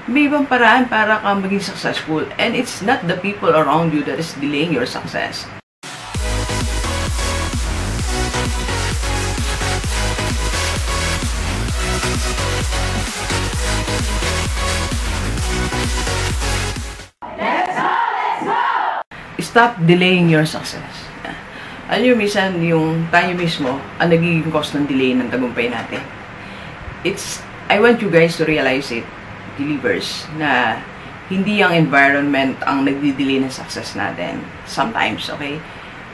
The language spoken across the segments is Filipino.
May ibang paraan para ka maging successful. And it's not the people around you that is delaying your success. Stop delaying your success. Alam nyo, minsan yung tayo mismo ang nagiging cause ng delay ng tagumpay natin. I want you guys to realize it, believers, na hindi yung environment ang nagdi-delay ng success natin. Sometimes, okay?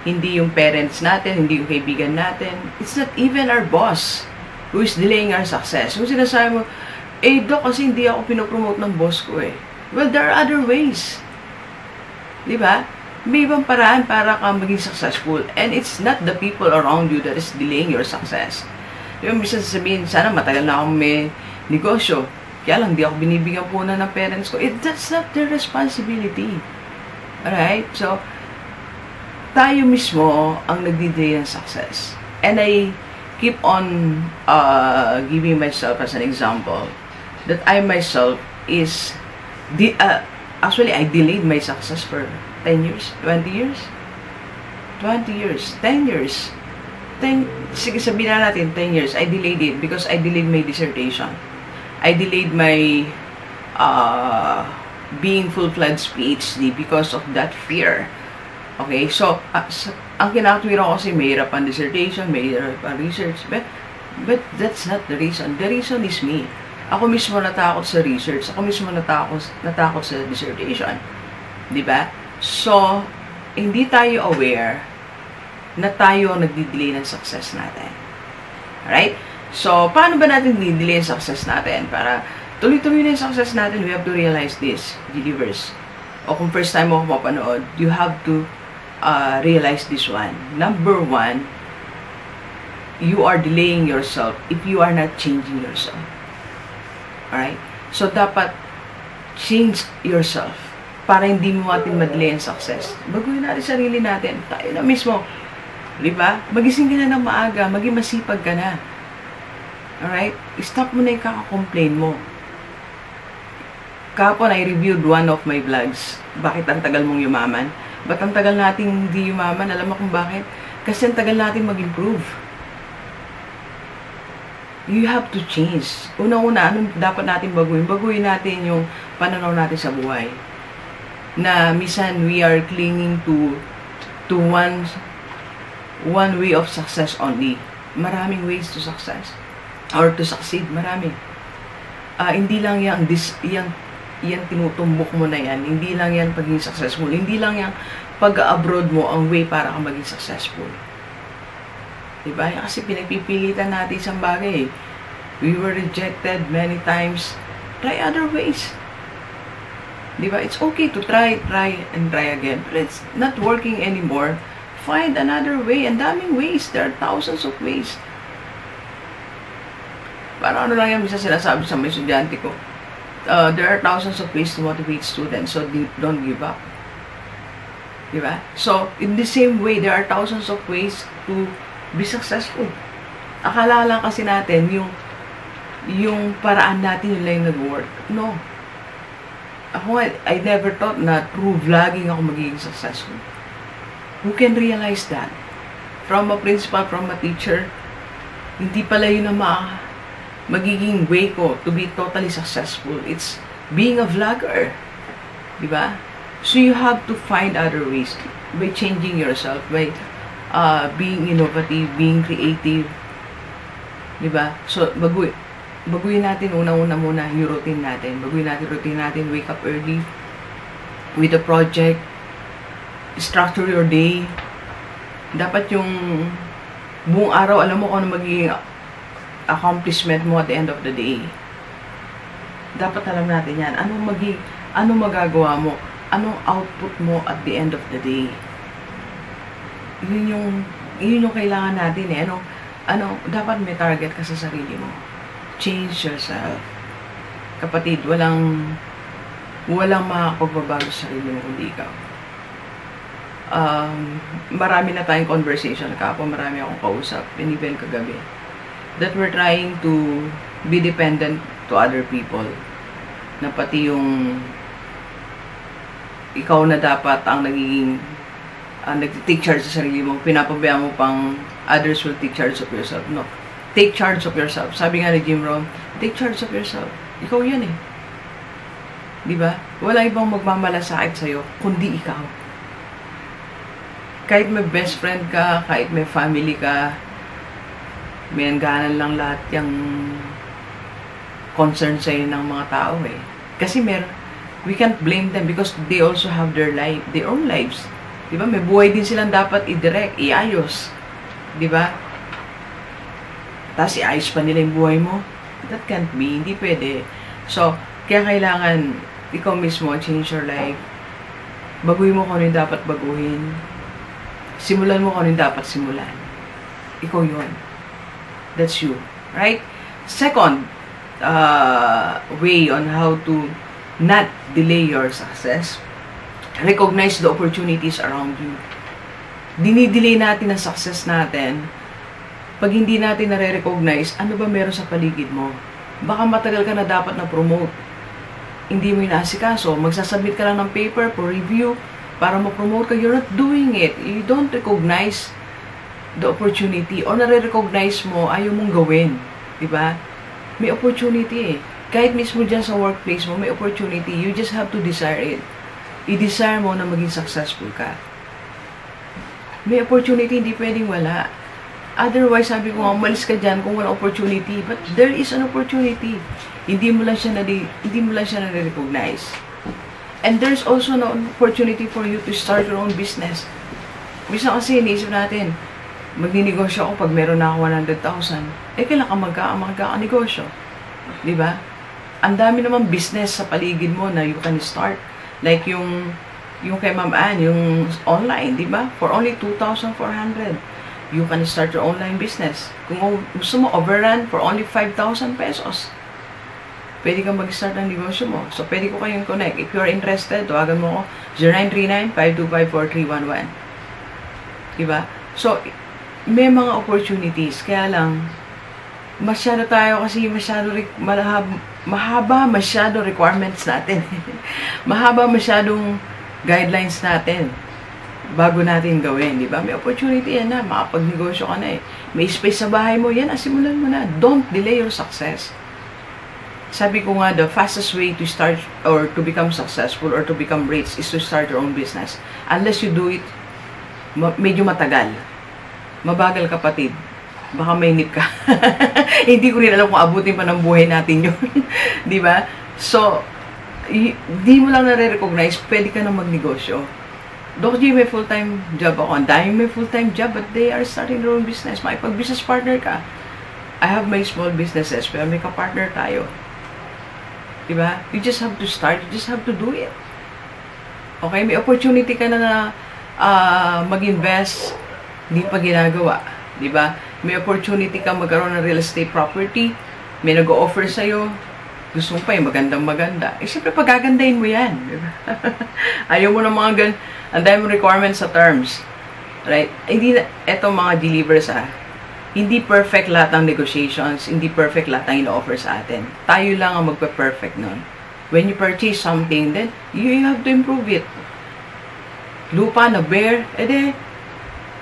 Hindi yung parents natin, hindi yung kaibigan natin. It's not even our boss who is delaying our success. Kung sinasabi mo, Doc, kasi hindi ako pinopromote ng boss ko eh. Well, there are other ways. Diba? May ibang paraan para ka maging successful. And it's not the people around you that is delaying your success. Yung bisa sabihin, sana matagal na akong may negosyo. Kaya lang, di ako binibigyan po na ng parents ko. That's not their responsibility. Alright? So, tayo mismo ang nagdi-delay ng success. And I keep on giving myself as an example that I myself is actually, I delayed my success for 10 years, 20 years, 20 years, 10 years, 10, sige sabihin na natin 10 years, I delayed it because I delayed my dissertation. I delayed my being full-fledged PhD because of that fear. Okay, so, ang kinakatwira ko kasi mahirap ang dissertation, mahirap ang research, but that's not the reason. The reason is me. Ako mismo natakot sa research, ako mismo natakot sa dissertation. Diba? So, hindi tayo aware na tayo ang nagdi-delay ng success natin. Alright? So, paano ba natin nagdi-delay ang success natin? Para tuloy-tuloy na yung success natin, we have to realize this, believers. O kung first time mo ako mapanood, you have to realize this one. Number one, you are delaying yourself if you are not changing yourself. Alright? So, dapat change yourself para hindi mo natin ma-delay ang success. Baguhin natin sarili natin. Tayo na mismo. Diba? Magising ka na ng maaga. Maging masipag ka na. Alright? Stop mo na yung kaka-complain mo. Kahapon, I reviewed one of my vlogs. Bakit ang tagal mong yumaman? Ba't ang tagal nating hindi yumaman? Alam mo kung bakit? Kasi ang tagal natin mag-improve. You have to change. Una-una, anong dapat natin baguhin? Baguhin natin yung pananaw natin sa buhay. Na minsan we are clinging to one way of success only. Maraming ways to success or to succeed. Marami. Hindi lang yan tinutumbok mo na yan. Hindi lang yan pagiging successful. Hindi lang yan pag-abroad mo ang way para ka maging successful. Diba? Kasi pinagpipilitan natin isang bagay. We were rejected many times. Try other ways. Diba? It's okay to try and try again. But it's not working anymore. Find another way. Ang daming ways. There are thousands of ways. Parang ano lang yan, minsan sinasabi sa mga estudyante ko. There are thousands of ways to motivate students. So, don't give up. Diba? So, in the same way, there are thousands of ways to be successful. Akala lang kasi natin yung paraan natin yung lang nag-work. No. Ako, I never thought na through vlogging ako magiging successful. Who can realize that? From a principal, from a teacher, hindi pala yun ang magiging way ko to be totally successful. It's being a vlogger. Diba? So you have to find other ways by changing yourself, by being innovative, being creative. Diba? So, baguhin natin una-una muna yung routine natin. Baguhin natin routine natin. Wake up early with a project. Structure your day. Dapat yung buong araw, alam mo kung ano magiging accomplishment mo at the end of the day. Dapat alam natin yan. Anong magagawa mo? Anong output mo at the end of the day? Yun yung kailangan natin eh. Dapat may target ka sa sarili mo. Change yourself. Kapatid, walang makakapagbabago sa sarili mo kundi ikaw. Marami na tayong conversation. Kapag marami akong kausap, even kagabi, that we're trying to be dependent to other people. na pati yung ikaw na dapat ang nagiging nag-take charge sa sarili mo, pinapabayaan mo pang others will take charge of yourself. No. Take charge of yourself. Sabi nga ni Jim Rohn, take charge of yourself. Ikaw yan eh. Diba? Wala ibang magmamalasakit sa'yo, kundi ikaw. Kahit may best friend ka, kahit may family ka, may hangganan lang lahat yung concern sa'yo ng mga tao eh. Kasi we can't blame them because they also have their own lives. Diba? May buhay din silang dapat i-direct, iayos. Diba? Tapos iayos pa nila yung buhay mo. That can't be. Hindi pwede. So, kaya kailangan ikaw mismo change your life. Baguhin mo kung ano yung dapat baguhin. Simulan mo kung ano yung dapat simulan. Ikaw yun. That's you. Right? Second way on how to not delay your success. Recognize the opportunities around you. Dinidelay natin ang success natin pag hindi natin nare-recognize ano ba meron sa paligid mo. Baka matagal ka na dapat na-promote. Hindi mo inaasikaso. Magsasubmit ka lang ng paper for review para ma-promote ka. You're not doing it. You don't recognize the opportunity or nare-recognize mo, ayaw mong gawin. Diba? May opportunity eh. Kahit mismo dyan sa workplace mo, may opportunity. You just have to desire it. I-desire mo na maging successful ka. May opportunity, hindi pwedeng wala. Otherwise, sabi ko nga, umalis ka dyan kung wala opportunity. But there is an opportunity. Hindi mo lang siya na-recognize. And there's also an opportunity for you to start your own business. Bisa kasi, iniisip natin, magninegosyo ako pag meron na ako 100,000. Kailan ka magkakanegosyo? Diba? Ang dami naman business sa paligid mo na you can start. Like yung kay Ma'am Ann, yung online, diba? For only 2,400. You can start your online business. Kung gusto mo overrun for only 5,000 pesos, pwede kang mag-start ng negosyo mo. So, pwede ko kayong connect. If you are interested, tawagan mo ko 0939-525-4311. Diba? So, may mga opportunities. Kaya lang, masyado tayo kasi mahaba masyado requirements natin. Mahaba masyadong guidelines natin bago natin gawin, di ba? May opportunity yan na, makapagnegosyo ka na eh. May space sa bahay mo, yan, simulan mo na. Don't delay your success. Sabi ko nga, the fastest way to start or to become successful or to become rich is to start your own business. Unless you do it, medyo matagal. Mabagal kapatid. Baka mainip ka. Hindi ko rin alam kung abutin pa ng buhay natin yun. Di ba? So, di mo lang nare-recognize, pwede ka na magnegosyo. Doc G, may full-time job ako. Ang dami may full-time job, but they are starting their own business. Makipag-business partner ka. I have my small businesses, pero may ka-partner tayo. Diba? You just have to start. You just have to do it. Okay? May opportunity ka na mag-invest, hindi pa ginagawa. Diba? May opportunity ka magkaroon ng real estate property, may nag-o-offer sa'yo, gusto mo pa yung magandang-maganda. Siyempre, pagagandahin mo yan. Diba? Ayaw mo ng mga ang dami mong requirements sa terms. Right? Eto mga delivers hindi perfect lahat ng negotiations, hindi perfect lahat ng ino-offer sa atin. Tayo lang ang magpa-perfect nun. When you purchase something, then you have to improve it. Lupa na bare,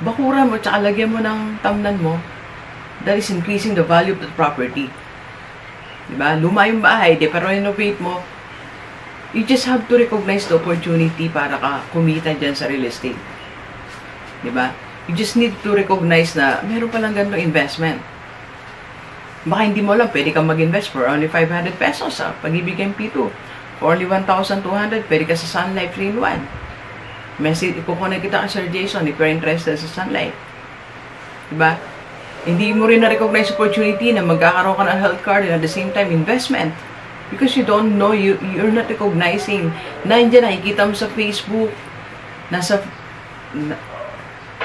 bakuran mo, tsaka lagyan mo ng tamnan mo. That is increasing the value of the property. Diba? Luma yung bahay, pero renovate mo. You just have to recognize the opportunity para ka kumita dyan sa real estate. Diba? You just need to recognize na meron palang ganitong investment. Baka hindi mo lang, pwede kang mag-invest for only 500 pesos sa Pag-ibig MP2. For only 1,200, pwede ka sa Sun Life 3-in-1. Message, ikukunan kita kay Sir Jason if you're interested sa Sun Life. Diba? Hindi mo rin na-recognize opportunity na magkakaroon ka ng health card and at the same time investment. Because you don't know, you're not recognizing. Nandiyan, nakikita mo sa Facebook,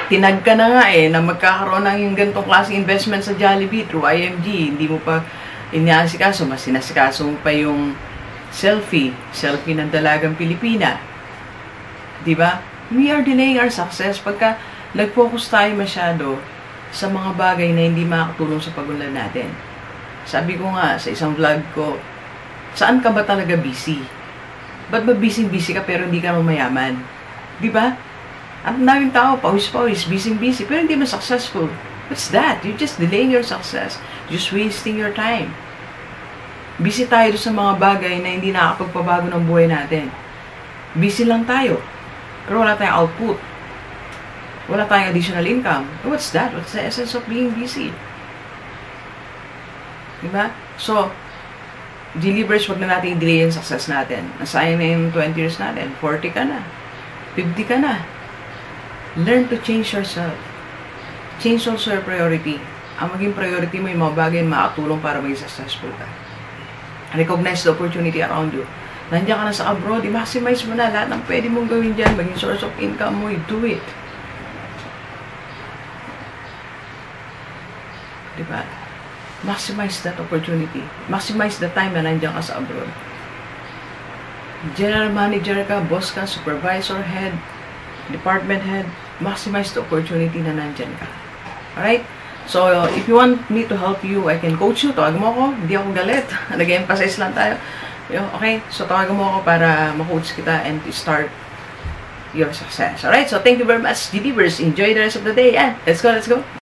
tinag ka na nga na magkakaroon ng yung ganitong klase investment sa Jollibee through IMG. Hindi mo pa inaasikaso, mas sinasikaso mo pa yung selfie ng dalagang Pilipina. Diba? We are delaying our success pagka nag-focus tayo masyado sa mga bagay na hindi makakatulong sa pagunlad natin. Sabi ko nga sa isang vlog ko, Saan ka ba talaga busy? Ba't ba busy-busy ka pero hindi ka mayaman? Di ba? Ang daming tao, pawis-pawis, busy-busy, pero hindi mo successful. What's that? You're just delaying your success. Just wasting your time. Busy tayo sa mga bagay na hindi nakakapagpabago ng buhay natin. Busy lang tayo. Pero wala tayong output. Wala tayong additional income. What's that? What's the essence of being busy? Diba? So, delivers, wag na natin i-delay yung success natin. Nasayang na yung 20 years natin. 40 ka na. 50 ka na. Learn to change yourself. Change also your priority. Ang maging priority mo yung mga bagay na makatulong para maging successful ka. Recognize the opportunity around you. Nandiyan ka na sa abroad, i-maximize mo na lahat ng pwede mong gawin dyan, maging source of income mo, do it. Diba? Maximize that opportunity. Maximize the time na nandiyan ka sa abroad. General manager ka, boss ka, supervisor, head, department head, maximize the opportunity na nandiyan ka. Alright? So, if you want me to help you, I can coach you. Tawag mo ako. Hindi ako galit. Nag-emphasize lang tayo. Okay? So, tawagan mo ako para ma-coach kita and to start your success. Alright? So, thank you very much, Delivers. Enjoy the rest of the day. And let's go, let's go.